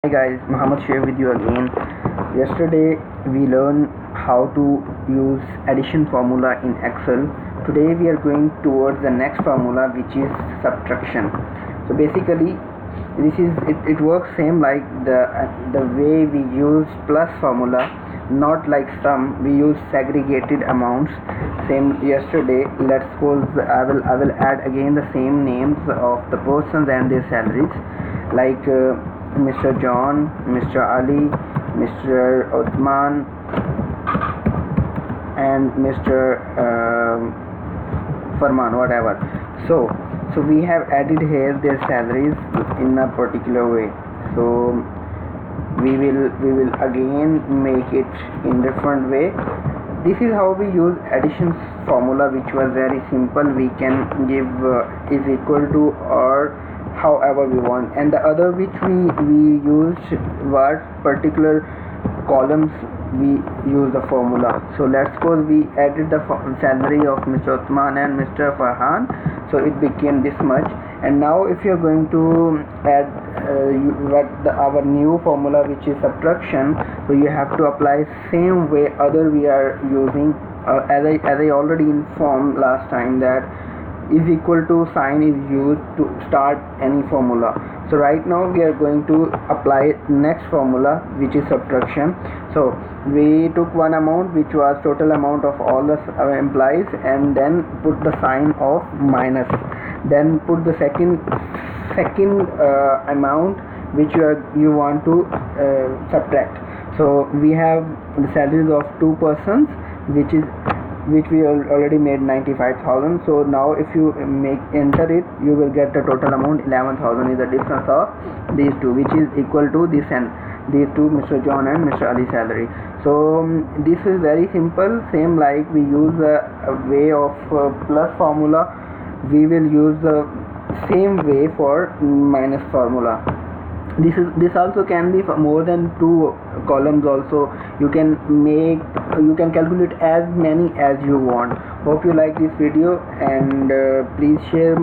Hi guys, Muhammad share with you again. Yesterday we learned how to use addition formula in Excel. Today we are going towards the next formula, which is subtraction. So basically it works same like the way we use plus formula, not like sum. We use segregated amounts same yesterday. Let's suppose I will add again the same names of the persons and their salaries, like Mr. John, Mr. Ali, Mr. Uthman, and Mr. Farman, whatever. So we have added here their salaries in a particular way. So we will again make it in different way. This is how we use addition formula, which was very simple. We can give is equal to or however we want, and the other which we used was particular columns. We use the formula. So let's suppose we added the salary of Mr. Uthman and Mr. Farhan, so it became this much. And now if you're going to add our new formula, which is subtraction, so you have to apply same way other we are using, as I already informed last time, that is equal to sign is used to start any formula. So right now we are going to apply next formula, which is subtraction. So we took one amount, which was total amount of all the employees, and then put the sign of minus, then put the second amount which you want to subtract. So we have the salaries of two persons, which we already made 95,000. So now if you enter it, you will get the total amount 11,000 is the difference of these two, which is equal to this and these two, Mr. John and Mr. Ali salary. So this is very simple, same like we use a way of plus formula. We will use the same way for minus formula. This also can be for more than two columns also. You can calculate as many as you want. Hope you like this video, and please share